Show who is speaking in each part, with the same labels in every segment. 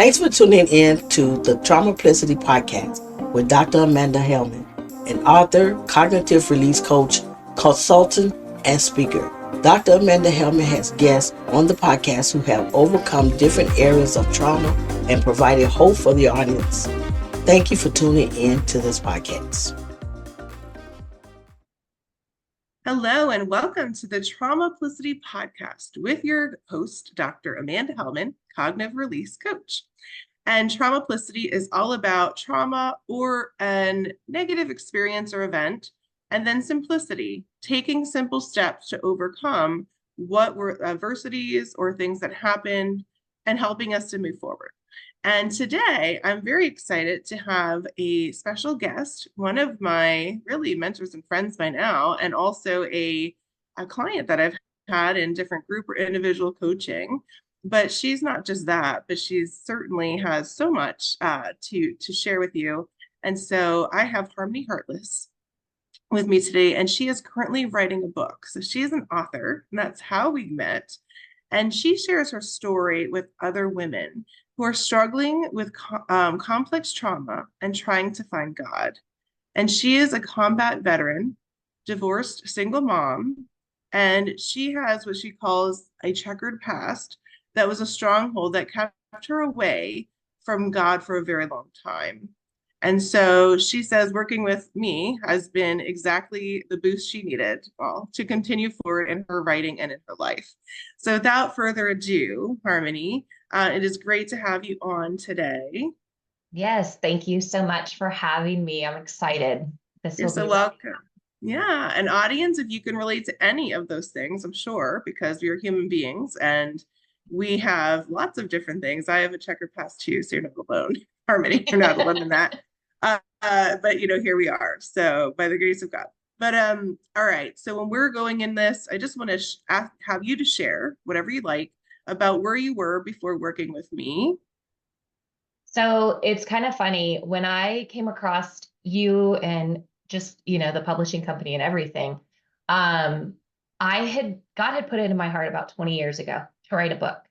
Speaker 1: Thanks for tuning in to the Traumaplicity podcast with Dr. Amanda Helman, an author, cognitive release coach, consultant, and speaker. Dr. Amanda Helman has guests on the podcast who have overcome different areas of trauma and provided hope for the audience. Thank you for tuning in to this podcast.
Speaker 2: Hello and welcome to the Traumaplicity podcast with your host, Dr. Amanda Helman, cognitive release coach. And Traumaplicity is all about trauma or a negative experience or event, and then simplicity, taking simple steps to overcome what were adversities or things that happened and helping us to move forward. And today, I'm very excited to have a special guest, one of my really mentors and friends by now, and also a client that I've had in different group or individual coaching. But she's not just that, but she certainly has so much to share with you. And so I have Harmony Hartless with me today, and she is currently writing a book. So she is an author, and that's how we met. And she shares her story with other women who are struggling with complex trauma and trying to find God. And she is a combat veteran, divorced single mom, and she has what she calls a checkered past that was a stronghold that kept her away from God for a very long time. And so she says working with me has been exactly the boost she needed, well, to continue forward in her writing and in her life. So without further ado, Harmony, it is great to have you on today.
Speaker 3: Yes, thank you so much for having me. I'm excited.
Speaker 2: You're so welcome. Yeah, an audience, if you can relate to any of those things, I'm sure, because we are human beings and we have lots of different things. I have a checkered past too, so you're not alone. Harmony, you're not alone in that. But here we are. So by the grace of God. But all right. So when we're going in this, I just want to have you to share whatever you like about where you were before working with me.
Speaker 3: So it's kind of funny when I came across you and just, the publishing company and everything. God had put it in my heart about 20 years ago to write a book.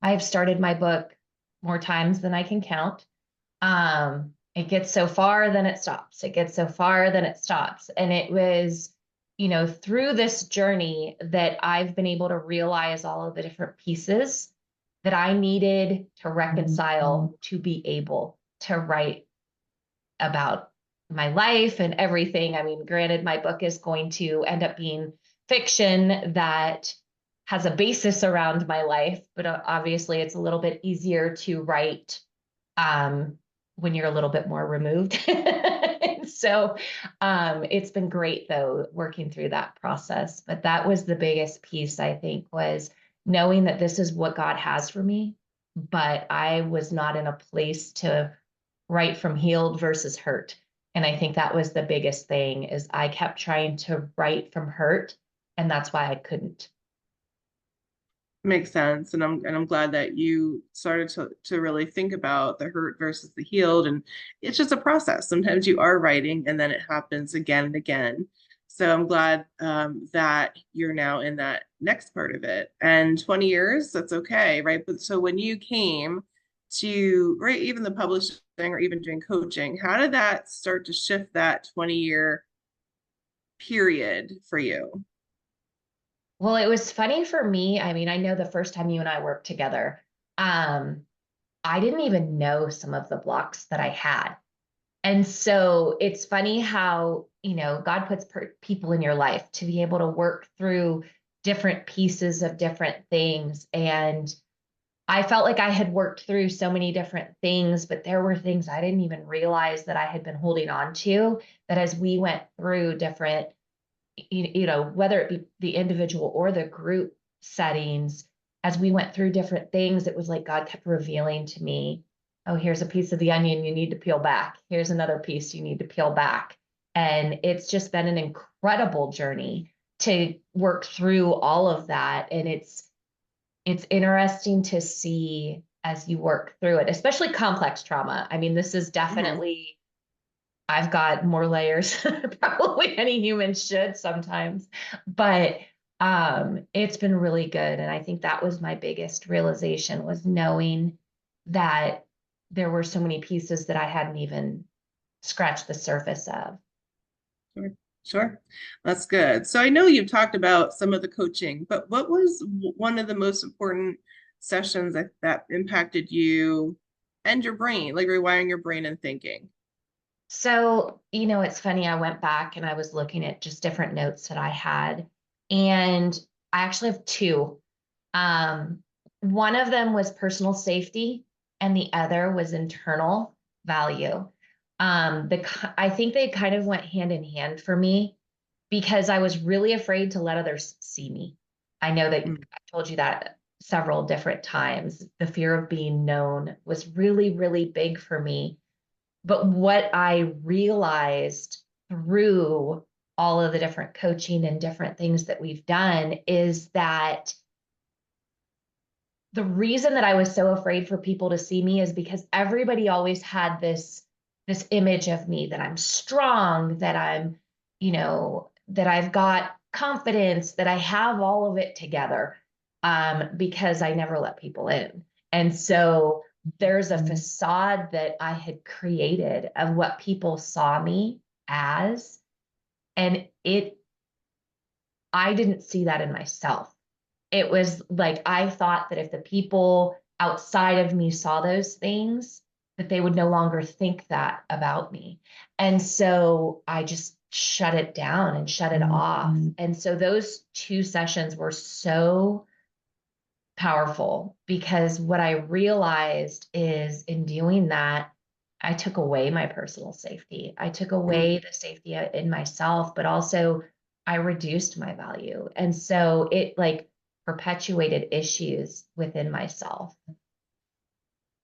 Speaker 3: I have started my book more times than I can count. It gets so far, then it stops. It gets so far, then it stops. And it was, through this journey that I've been able to realize all of the different pieces that I needed to reconcile to be able to write about my life and everything. I mean, granted, my book is going to end up being fiction that has a basis around my life, but obviously it's a little bit easier to write when you're a little bit more removed. So it's been great though, working through that process. But that was the biggest piece, I think, was knowing that this is what God has for me, but I was not in a place to write from healed versus hurt. And I think that was the biggest thing is I kept trying to write from hurt, and that's why I couldn't.
Speaker 2: Makes sense. And I'm glad that you started to really think about the hurt versus the healed. And it's just a process. Sometimes you are writing and then it happens again and again. So I'm glad that you're now in that next part of it. And 20 years, that's okay, right? But so when you came to write even the publishing or even doing coaching, how did that start to shift that 20-year period for you?
Speaker 3: Well, it was funny for me. I mean, I know the first time you and I worked together, I didn't even know some of the blocks that I had. And so it's funny how, God puts people in your life to be able to work through different pieces of different things. And I felt like I had worked through so many different things, but there were things I didn't even realize that I had been holding on to, that as we went through different, whether it be the individual or the group settings, as we went through different things, it was like God kept revealing to me, oh, here's a piece of the onion you need to peel back. Here's another piece you need to peel back. And it's just been an incredible journey to work through all of that. And it's interesting to see as you work through it, especially complex trauma. I mean, this is definitely, I've got more layers than probably any human should sometimes, but it's been really good. And I think that was my biggest realization, was knowing that there were so many pieces that I hadn't even scratched the surface of.
Speaker 2: Sure. Sure. That's good. So I know you've talked about some of the coaching, but what was one of the most important sessions that impacted you and your brain, like rewiring your brain and thinking?
Speaker 3: So, it's funny. I went back and I was looking at just different notes that I had, and I actually have two. Um, One of them was personal safety, and the other was internal value. I think they kind of went hand in hand for me because I was really afraid to let others see me. I know that
Speaker 2: Mm.
Speaker 3: I told you that several different times. The fear of being known was really, really big for me. But what I realized through all of the different coaching and different things that we've done is that the reason that I was so afraid for people to see me is because everybody always had this image of me that I'm strong, that I'm, that I've got confidence, that I have all of it together, because I never let people in. And so there's a facade that I had created of what people saw me as, and I didn't see that in myself. It was like I thought that if the people outside of me saw those things, that they would no longer think that about me. And so I just shut it down and shut it off. And so those two sessions were so powerful because what I realized is in doing that, I took away my personal safety. I took away the safety in myself, but also I reduced my value. And so it like perpetuated issues within myself.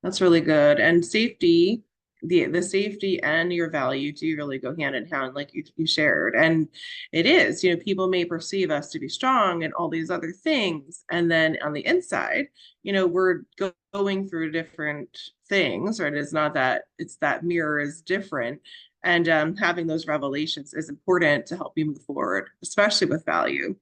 Speaker 2: That's really good. And safety, the safety and your value do really go hand in hand, like you shared. And it is, people may perceive us to be strong and all these other things. And then on the inside, we're going through different things, right? It's not that it's that mirror is different. And having those revelations is important to help you move forward, especially with value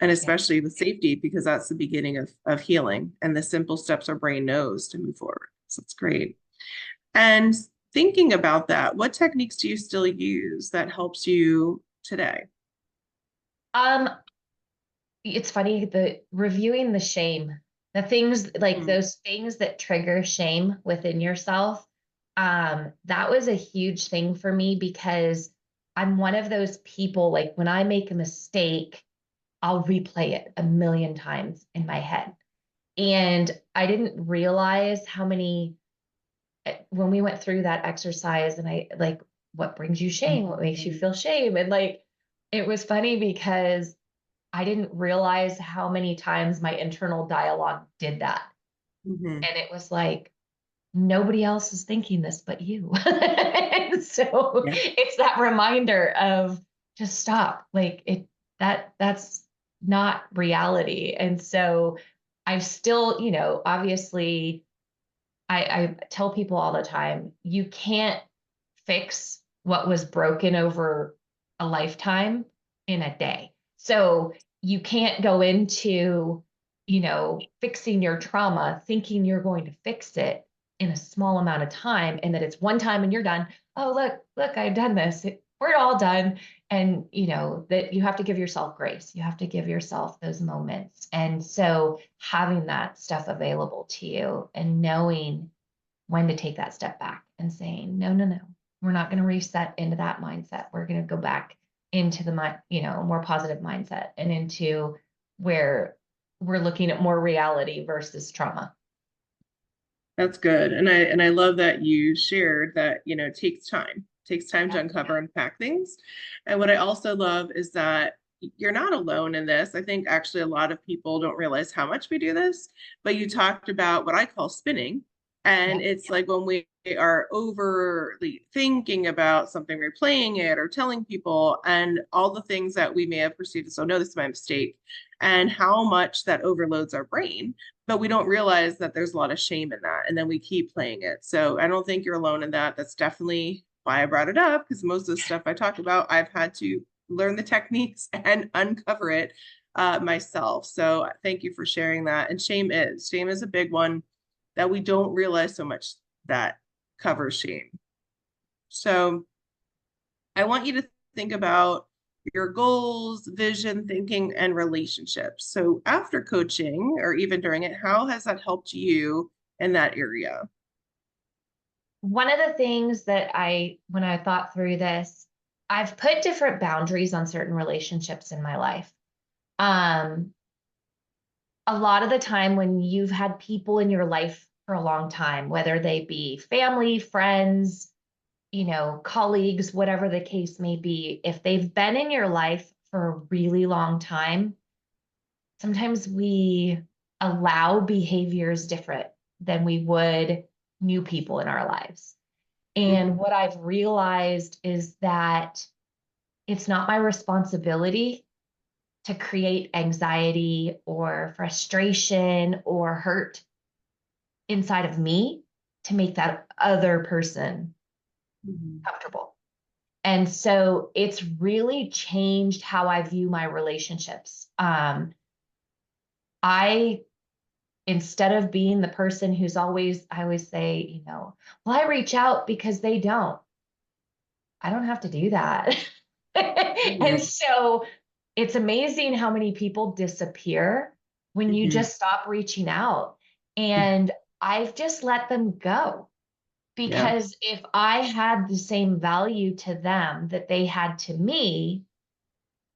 Speaker 2: and
Speaker 3: Yeah.
Speaker 2: especially with safety, because that's the beginning of healing and the simple steps our brain knows to move forward. So it's great. And thinking about that, what techniques do you still use that helps you today?
Speaker 3: Um, it's funny, the reviewing the shame, the things like
Speaker 2: Mm.
Speaker 3: those things that trigger shame within yourself. That was a huge thing for me because I'm one of those people, like when I make a mistake, I'll replay it a million times in my head. And I didn't realize how many, when we went through that exercise and I like, what brings you shame? What makes you feel shame? And like, it was funny because I didn't realize how many times my internal dialogue did that.
Speaker 2: Mhm.
Speaker 3: And it was like, nobody else is thinking this but you. So
Speaker 2: Yeah.
Speaker 3: it's that reminder of just stop. Like that's not reality. And so I've still, obviously I tell people all the time, you can't fix what was broken over a lifetime in a day. So you can't go into, fixing your trauma thinking you're going to fix it in a small amount of time and that it's one time and you're done. Oh, look, I've done this. We're all done. And, that you have to give yourself grace. You have to give yourself those moments. And so having that stuff available to you and knowing when to take that step back and saying, no, no, no, we're not going to reset into that mindset. We're going to go back into the, more positive mindset and into where we're looking at more reality versus trauma.
Speaker 2: That's good. And I love that you shared that, it takes time. It takes time to
Speaker 3: Yeah.
Speaker 2: uncover and unpack things. And what I also love is that you're not alone in this. I think actually a lot of people don't realize how much we do this, but you talked about what I call spinning. And
Speaker 3: Yeah.
Speaker 2: it's like when we are overly thinking about something, replaying it or telling people, and all the things that we may have perceived as, oh no, this is my mistake, and how much that overloads our brain, but we don't realize that there's a lot of shame in that. And then we keep playing it. So I don't think you're alone in that. That's definitely why I brought it up, because most of the stuff I talk about, I've had to learn the techniques and uncover it myself. So thank you for sharing that. And shame is a big one that we don't realize so much that covers shame. So I want you to think about your goals, vision, thinking, and relationships. So after coaching or even during it, how has that helped you in that area?
Speaker 3: One of the things that when I thought through this, I've put different boundaries on certain relationships in my life. Um, a lot of the time when you've had people in your life for a long time, whether they be family, friends, colleagues, whatever the case may be, if they've been in your life for a really long time, sometimes we allow behaviors different than we would new people in our lives. And what I've realized is that it's not my responsibility to create anxiety or frustration or hurt inside of me to make that other person comfortable. And so it's really changed how I view my relationships. I, instead of being the person who's I always say, well, I reach out because they don't. I don't have to do that. And so it's amazing how many people disappear when you just stop reaching out. And I've just let them go. Because if I had the same value to them that they had to me,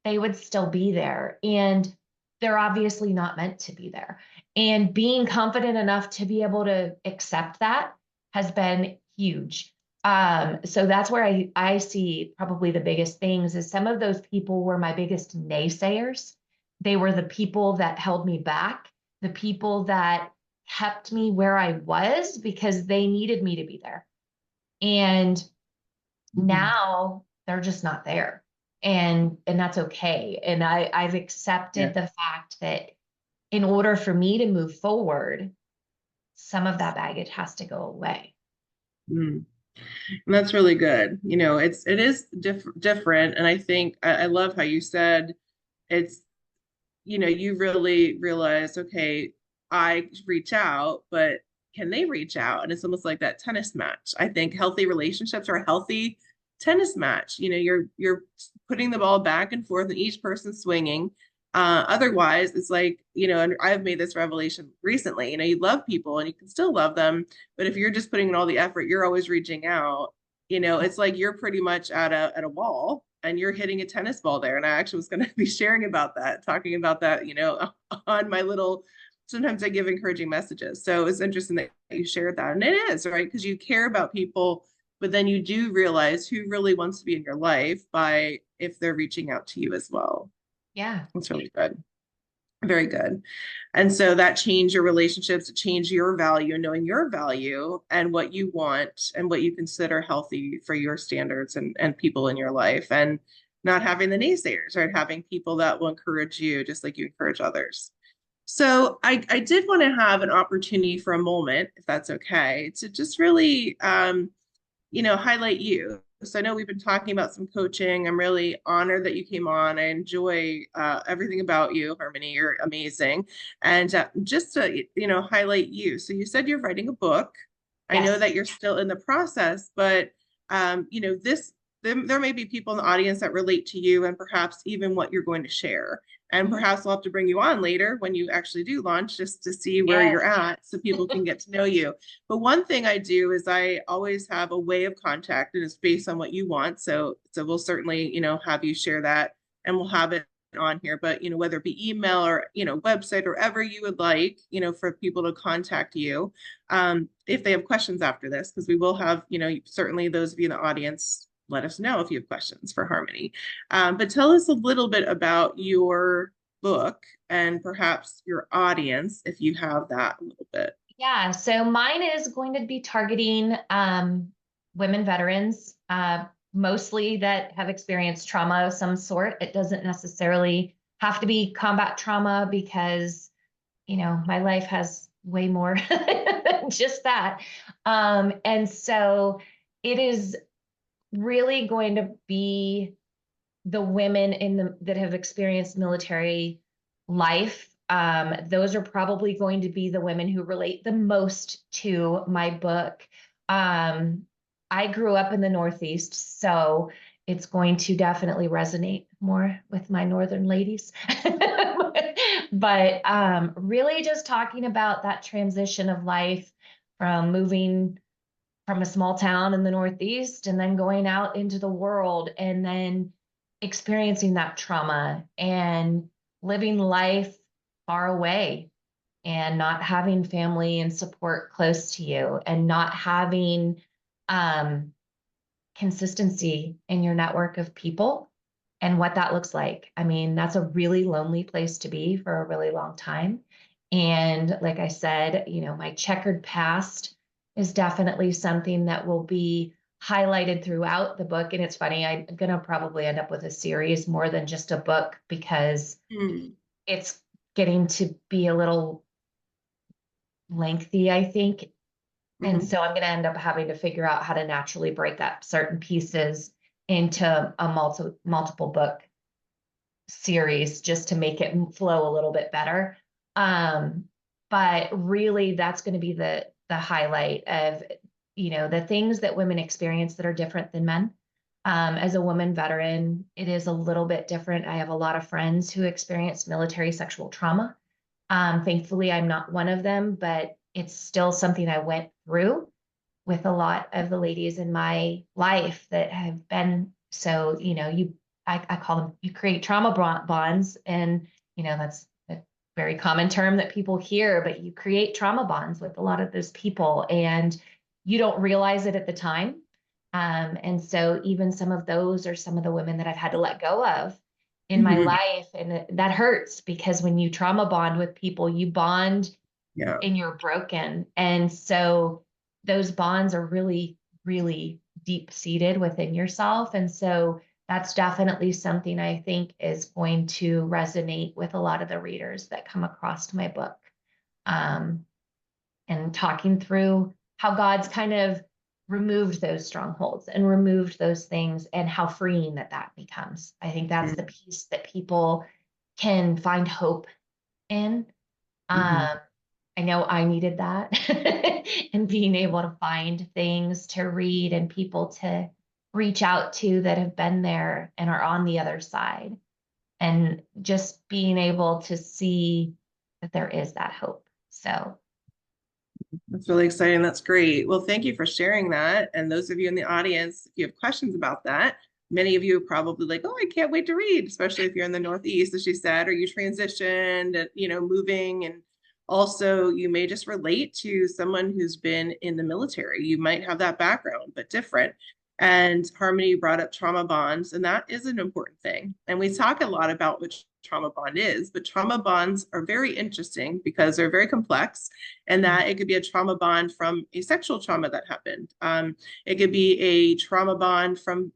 Speaker 3: they would still be there. And they're obviously not meant to be there. And being confident enough to be able to accept that has been huge. So that's where I see probably the biggest things is some of those people were my biggest naysayers. They were the people that held me back, the people that kept me where I was because they needed me to be there. And now they're just not there. And that's okay. And I've accepted the fact that in order for me to move forward, some of that baggage has to go away.
Speaker 2: And that's really good. It is different. And I think I love how you said it's, you really realize, okay, I reach out, but can they reach out? And it's almost like that tennis match. I think healthy relationships are a healthy tennis match. You're putting the ball back and forth and each person swinging. Otherwise, it's like, and I've made this revelation recently, you love people and you can still love them. But if you're just putting in all the effort, you're always reaching out, it's like you're pretty much at a wall and you're hitting a tennis ball there. And I actually was going to be sharing about that, talking about that, on my little, sometimes I give encouraging messages. So it's interesting that you shared that. And it is, right? Because you care about people, but then you do realize who really wants to be in your life by if they're reaching out to you as well.
Speaker 3: Yeah.
Speaker 2: That's really good. Very good. And so that changed your relationships, it changed your value, knowing your value and what you want and what you consider healthy for your standards and people in your life, and not having the naysayers, right? Having people that will encourage you just like you encourage others. So I did want to have an opportunity for a moment, if that's okay, to just really highlight you. So I know we've been talking about some coaching. I'm really honored that you came on. I enjoy everything about you, Harmony. You're amazing. And just to, highlight you. So you said you're writing a book. I know that you're still in the process, but, there may be people in the audience that relate to you and perhaps even what you're going to share. And perhaps we'll have to bring you on later when you actually do launch just to see where you're at so people can get to know you. But one thing I do is I always have a way of contact and it's based on what you want. So we'll certainly, have you share that and we'll have it on here. But, whether it be email or, website or whatever you would like, for people to contact you if they have questions after this, because we will have, certainly those of you in the audience, let us know if you have questions for Harmony. But tell us a little bit about your book and perhaps your audience, if you have that a little bit.
Speaker 3: Yeah, so mine is going to be targeting women veterans, mostly that have experienced trauma of some sort. It doesn't necessarily have to be combat trauma because, my life has way more than just that. And so it is really going to be the women that have experienced military life. Those are probably going to be the women who relate the most to my book. I grew up in the Northeast, so it's going to definitely resonate more with my Northern ladies. But really just talking about that transition of life from moving from a small town in the Northeast and then going out into the world and then experiencing that trauma and living life far away and not having family and support close to you and not having um, consistency in your network of people and what that looks like. I mean, that's a really lonely place to be for a really long time. And like I said, my checkered past is definitely something that will be highlighted throughout the book. And it's funny, I'm going to probably end up with a series more than just a book because it's getting to be a little lengthy, I think. And so I'm going to end up having to figure out how to naturally break up certain pieces into a multiple book series just to make it flow a little bit better. But really, that's going to be the highlight of the things that women experience that are different than men. As a woman veteran, it is a little bit different. I have a lot of friends who experience military sexual trauma. Thankfully, I'm not one of them, but it's still something I went through with a lot of the ladies in my life that have been. So, I call them, you create trauma bonds. And, that's a very common term that people hear, but you create trauma bonds with a lot of those people and you don't realize it at the time. And so even some of those are some of the women that I've had to let go of in my life. And that hurts because when you trauma bond with people, you bond and you're broken. And so those bonds are really, really deep seated within yourself. And so that's definitely something I think is going to resonate with a lot of the readers that come across my book. And talking through how God's kind of removed those strongholds and removed those things and how freeing that becomes. I think that's the piece that people can find hope in. I know I needed that and being able to find things to read and people to reach out to that have been there and are on the other side. And just being able to see that there is that hope. So
Speaker 2: That's really exciting. That's great. Well, thank you for sharing that. And those of you in the audience, if you have questions about that, many of you are probably like, oh, I can't wait to read, especially if you're in the Northeast, as she said, or you transitioned, moving. And also you may just relate to someone who's been in the military. You might have that background, but different. And Harmony brought up trauma bonds, and that is an important thing. And we talk a lot about what trauma bond is, but trauma bonds are very interesting because they're very complex, and that it could be a trauma bond from a sexual trauma that happened. It could be a trauma bond from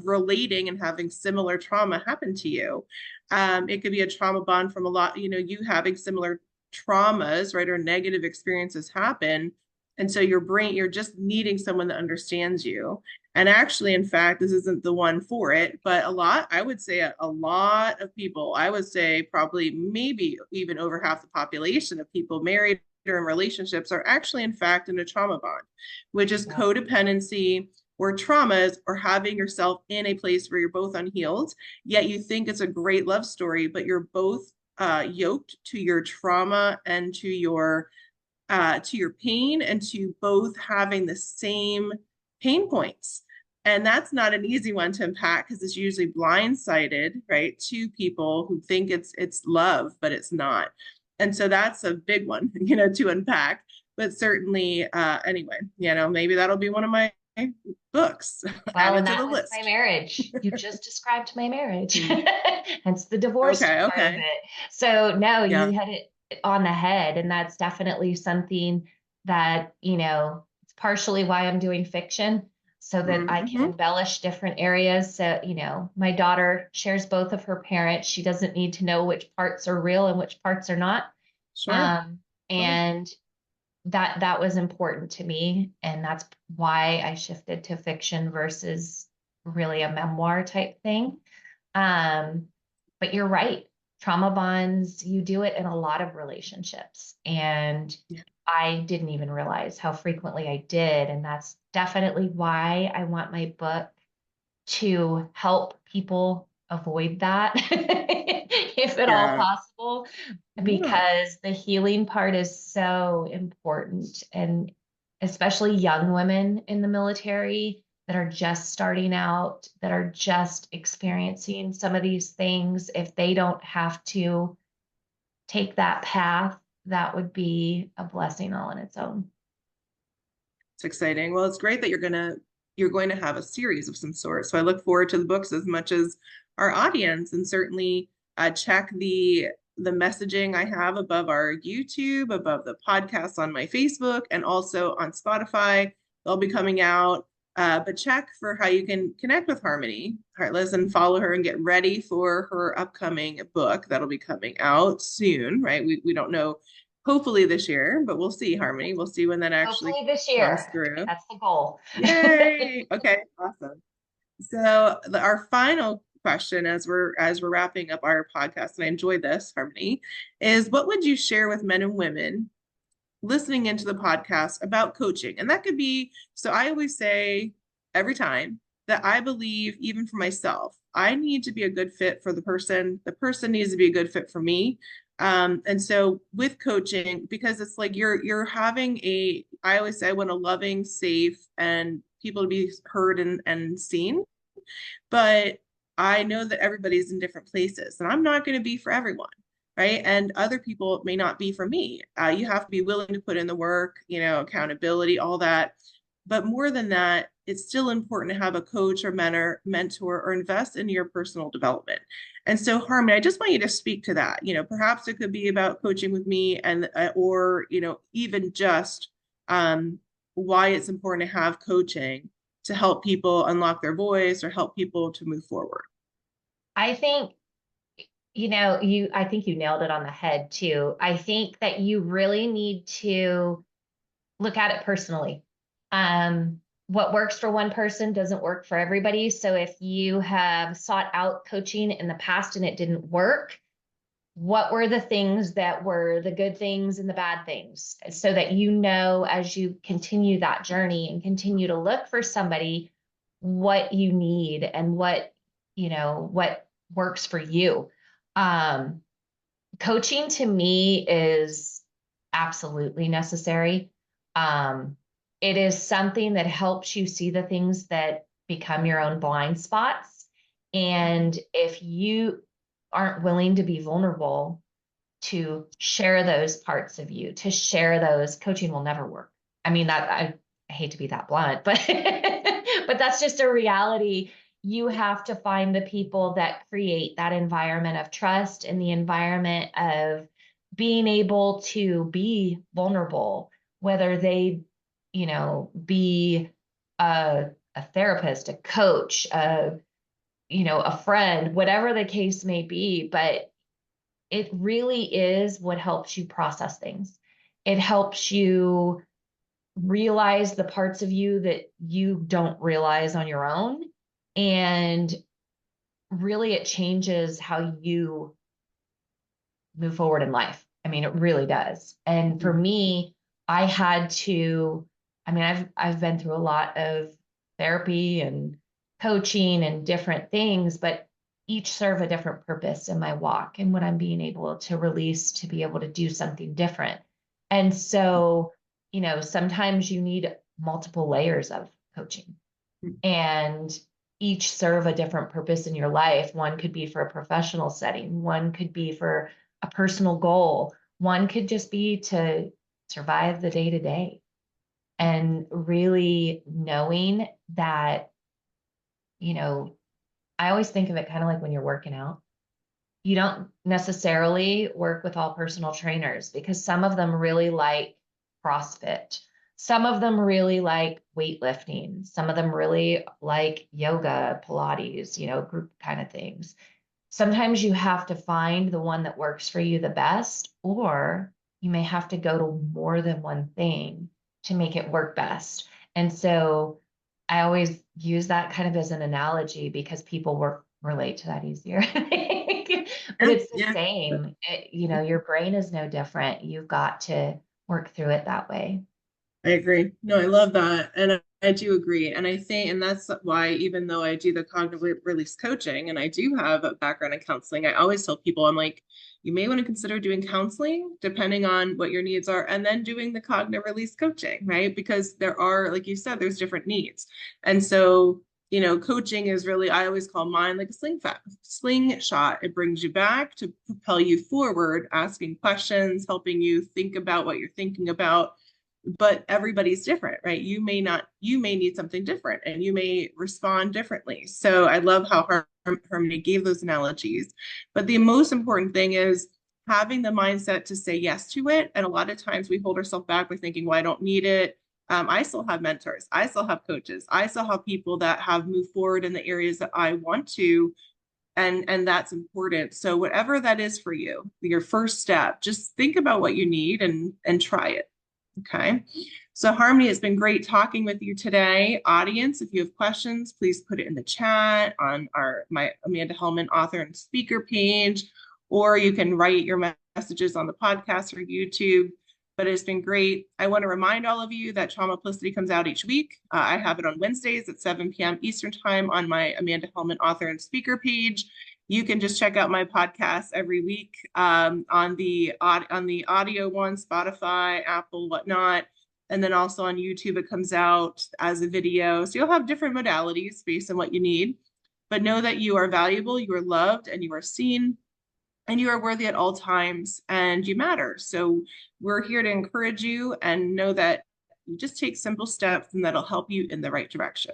Speaker 2: relating and having similar trauma happen to you. It could be a trauma bond from you having similar traumas, right, or negative experiences happen. And so you're just needing someone that understands you. And actually, in fact, this isn't the one for it, but I would say a lot of people, I would say probably maybe even over half the population of people married or in relationships are actually, in fact, in a trauma bond, which is codependency or traumas or having yourself in a place where you're both unhealed, yet you think it's a great love story, but you're both yoked to your trauma and to your pain and to both having the same pain points. And that's not an easy one to unpack because it's usually blindsided, right, to people who think it's love, but it's not. And so that's a big one, to unpack. But certainly, anyway, maybe that'll be one of my books added to the list.
Speaker 3: My marriage. You just described my marriage. Hence the divorce part of it. So no, you had it on the head. And that's definitely something that, it's partially why I'm doing fiction so that I can embellish different areas. So, my daughter shares both of her parents. She doesn't need to know which parts are real and which parts are not. And that was important to me. And that's why I shifted to fiction versus really a memoir type thing. But you're right. Trauma bonds, you do it in a lot of relationships. And I didn't even realize how frequently I did. And that's definitely why I want my book to help people avoid that, if at all
Speaker 2: Yeah.
Speaker 3: possible,
Speaker 2: Yeah.
Speaker 3: because the healing part is so important. And especially young women in the military that are just starting out, that are just experiencing some of these things, if they don't have to take that path, that would be a blessing all on its own.
Speaker 2: It's exciting. Well, it's great that you're going to have a series of some sort. So I look forward to the books as much as our audience, and certainly check the messaging I have above our YouTube, above the podcast on my Facebook, and also on Spotify. They'll be coming out. But check for how you can connect with Harmony Hartless and follow her and get ready for her upcoming book that'll be coming out soon, right? We don't know, hopefully this year, but we'll see, Harmony. We'll see when that actually
Speaker 3: Hopefully this
Speaker 2: comes
Speaker 3: year.
Speaker 2: through.
Speaker 3: That's the goal.
Speaker 2: Yay. Okay, awesome. So our final question as we're wrapping up our podcast, and I enjoyed this, Harmony, is what would you share with men and women listening into the podcast about coaching? And that could be, so I always say every time that I believe, even for myself, I need to be a good fit for the person needs to be a good fit for me. And so with coaching, because it's like you're having I always say I want a loving, safe, and people to be heard and seen. But I know that everybody's in different places, and I'm not going to be for everyone, right? And other people may not be for me. You have to be willing to put in the work, accountability, all that. But more than that, it's still important to have a coach or mentor, or invest in your personal development. And so, Harmony, I just want you to speak to that. Perhaps it could be about coaching with me, and or even just why it's important to have coaching to help people unlock their voice or help people to move forward.
Speaker 3: I think, I think you nailed it on the head too. I think that you really need to look at it personally. What works for one person doesn't work for everybody. So if you have sought out coaching in the past and it didn't work, what were the things that were the good things and the bad things, so that as you continue that journey and continue to look for somebody, what you need and what works for you. Coaching to me is absolutely necessary. It is something that helps you see the things that become your own blind spots. And if you aren't willing to be vulnerable, to share those parts of you, to share those, coaching will never work. I mean, that I hate to be that blunt, but but that's just a reality. You have to find the people that create that environment of trust and the environment of being able to be vulnerable, whether they, be a therapist, a coach, a friend, whatever the case may be. But it really is what helps you process things. It helps you realize the parts of you that you don't realize on your own. And really, it changes how you move forward in life. I mean, it really does. And for me, I had to, I've been through a lot of therapy and coaching and different things, but each serve a different purpose in my walk and what I'm being able to release to be able to do something different. And so, sometimes you need multiple layers of coaching, and each serve a different purpose in your life. One could be for a professional setting, one could be for a personal goal, one could just be to survive the day to day. And really knowing that, I always think of it kind of like when you're working out. You don't necessarily work with all personal trainers, because some of them really like CrossFit. Some of them really like weightlifting. Some of them really like yoga, Pilates, group kind of things. Sometimes you have to find the one that works for you the best, or you may have to go to more than one thing to make it work best. And so I always use that kind of as an analogy, because people relate to that easier. But
Speaker 2: Yeah,
Speaker 3: it's the
Speaker 2: yeah.
Speaker 3: same. Your brain is no different. You've got to work through it that way.
Speaker 2: I agree. No, I love that. And I do agree. And I think, and that's why, even though I do the cognitive release coaching and I do have a background in counseling, I always tell people, I'm like, you may want to consider doing counseling depending on what your needs are, and then doing the cognitive release coaching, right? Because there are, like you said, there's different needs. And so, coaching is really, I always call mine like a slingshot. It brings you back to propel you forward, asking questions, helping you think about what you're thinking about. But everybody's different, right? You may need something different and you may respond differently. So I love how Harmony gave those analogies. But the most important thing is having the mindset to say yes to it. And a lot of times we hold ourselves back by thinking, well, I don't need it. I still have mentors. I still have coaches. I still have people that have moved forward in the areas that I want to. And that's important. So whatever that is for you, your first step, just think about what you need and try it. Okay. So Harmony, it's been great talking with you today. Audience, if you have questions, please put it in the chat on my Amanda Helman author and speaker page, or you can write your messages on the podcast or YouTube. But it's been great. I want to remind all of you that Traumaplicity comes out each week. I have it on Wednesdays at 7 p.m. Eastern time on my Amanda Helman author and speaker page. You can just check out my podcast every week on the audio one, Spotify, Apple, whatnot. And then also on YouTube, it comes out as a video. So you'll have different modalities based on what you need. But know that you are valuable, you are loved, and you are seen, and you are worthy at all times, and you matter. So we're here to encourage you, and know that you just take simple steps and that'll help you in the right direction.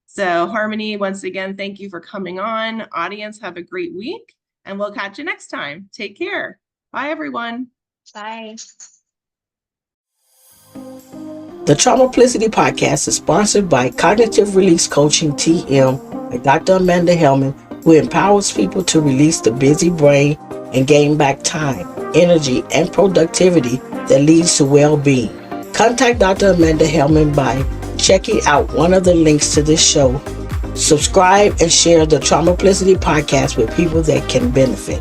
Speaker 2: So Harmony, once again, thank you for coming on. Audience, have a great week, and we'll catch you next time. Take care. Bye, everyone.
Speaker 3: Bye.
Speaker 1: The Traumaplicity podcast is sponsored by Cognitive Release Coaching TM by Dr. Amanda Helman, who empowers people to release the busy brain and gain back time, energy, and productivity that leads to well-being. Contact Dr. Amanda Helman by checking out one of the links to this show. Subscribe and share the Traumaplicity podcast with people that can benefit.